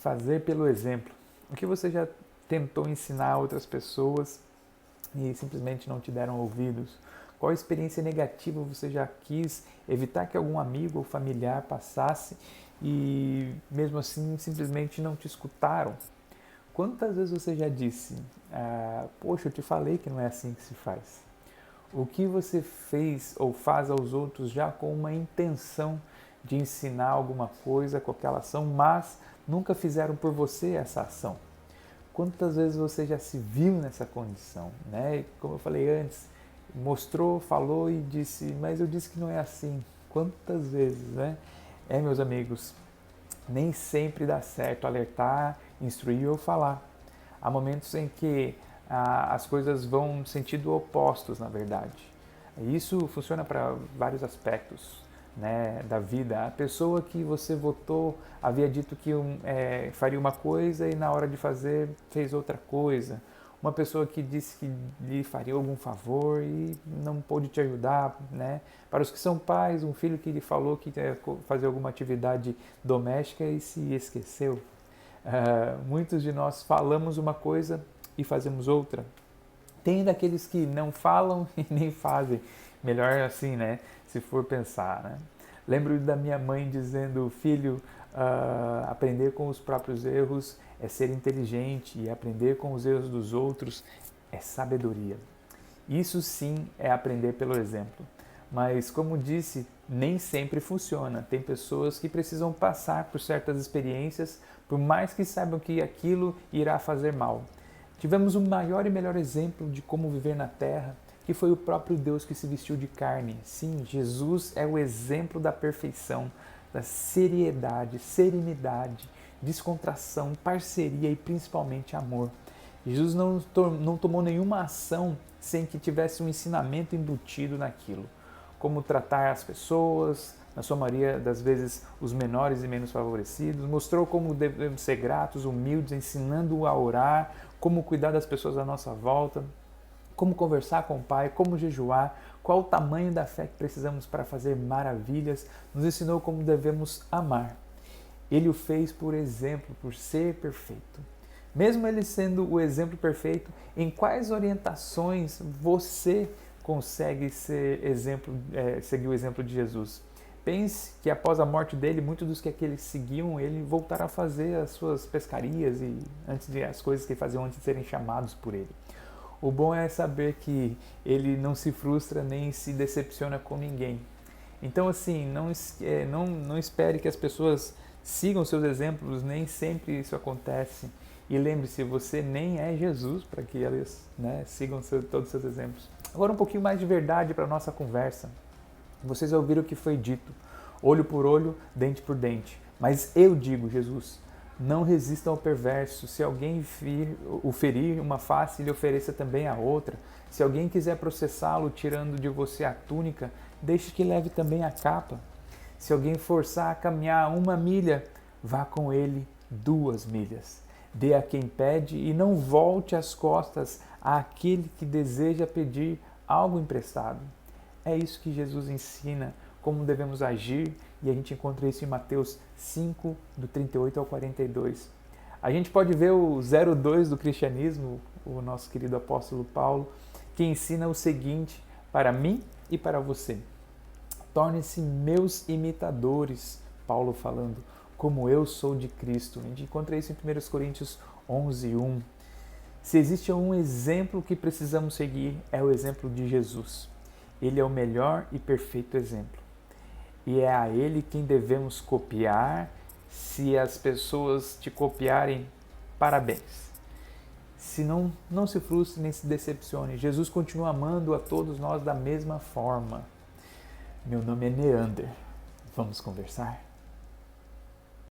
fazer pelo exemplo? O que você já tentou ensinar a outras pessoas e simplesmente não te deram ouvidos? Qual experiência negativa você já quis evitar que algum amigo ou familiar passasse e mesmo assim simplesmente não te escutaram? Quantas vezes você já disse, poxa, eu te falei que não é assim que se faz? O que você fez ou faz aos outros já com uma intenção de ensinar alguma coisa com aquela ação, mas nunca fizeram por você essa ação? Quantas vezes você já se viu nessa condição, né? Como eu falei antes, mostrou, falou e disse, mas eu disse que não é assim. Quantas vezes, né? Meus amigos, nem sempre dá certo alertar, instruir ou falar. Há momentos em que as coisas vão no sentido opostos, na verdade. Isso funciona para vários aspectos, né, da vida. A pessoa que você votou havia dito que faria uma coisa e na hora de fazer fez outra coisa. Uma pessoa que disse que lhe faria algum favor e não pôde te ajudar, né? Para os que são pais, um filho que lhe falou que ia fazer alguma atividade doméstica e se esqueceu. Muitos de nós falamos uma coisa e fazemos outra. Tem daqueles que não falam e nem fazem. Melhor assim, né? Se for pensar, né? Lembro da minha mãe dizendo, filho, aprender com os próprios erros é ser inteligente e aprender com os erros dos outros é sabedoria. Isso sim é aprender pelo exemplo. Mas, como disse, nem sempre funciona. Tem pessoas que precisam passar por certas experiências, por mais que saibam que aquilo irá fazer mal. Tivemos o maior e melhor exemplo de como viver na Terra, que foi o próprio Deus que se vestiu de carne. Sim, Jesus é o exemplo da perfeição, da seriedade, serenidade, descontração, parceria e principalmente amor. Jesus não tomou nenhuma ação sem que tivesse um ensinamento embutido naquilo. Como tratar as pessoas, na sua maioria das vezes os menores e menos favorecidos, mostrou como devemos ser gratos, humildes, ensinando a orar, como cuidar das pessoas à nossa volta, como conversar com o Pai, como jejuar, qual o tamanho da fé que precisamos para fazer maravilhas, nos ensinou como devemos amar. Ele o fez por exemplo, por ser perfeito. Mesmo ele sendo o exemplo perfeito, em quais orientações você consegue seguir o exemplo de Jesus? Pense que após a morte dele, muitos dos que aqueles seguiam ele voltaram a fazer as suas pescarias e as coisas que faziam antes de serem chamados por ele. O bom é saber que ele não se frustra nem se decepciona com ninguém. Então, assim, não espere que as pessoas sigam seus exemplos, nem sempre isso acontece. E lembre-se, você nem é Jesus para que elas, né, sigam todos os seus exemplos. Agora um pouquinho mais de verdade para a nossa conversa. Vocês já ouviram o que foi dito, olho por olho, dente por dente. Mas eu digo, Jesus, não resistam ao perverso. Se alguém o ferir uma face, lhe ofereça também a outra. Se alguém quiser processá-lo tirando de você a túnica, deixe que leve também a capa. Se alguém forçar a caminhar 1 milha, vá com ele 2 milhas. Dê a quem pede e não volte as costas àquele que deseja pedir algo emprestado. É isso que Jesus ensina, como devemos agir, e a gente encontra isso em Mateus 5, do 38 ao 42. A gente pode ver o 02 do cristianismo, o nosso querido apóstolo Paulo, que ensina o seguinte para mim e para você. Tornem-se meus imitadores, Paulo falando, como eu sou de Cristo. A gente encontra isso em 1 Coríntios 11, 1. Se existe um exemplo que precisamos seguir, é o exemplo de Jesus. Ele é o melhor e perfeito exemplo. E é a ele quem devemos copiar. Se as pessoas te copiarem, parabéns. Se não se frustre nem se decepcione. Jesus continua amando a todos nós da mesma forma. Meu nome é Neander. Vamos conversar?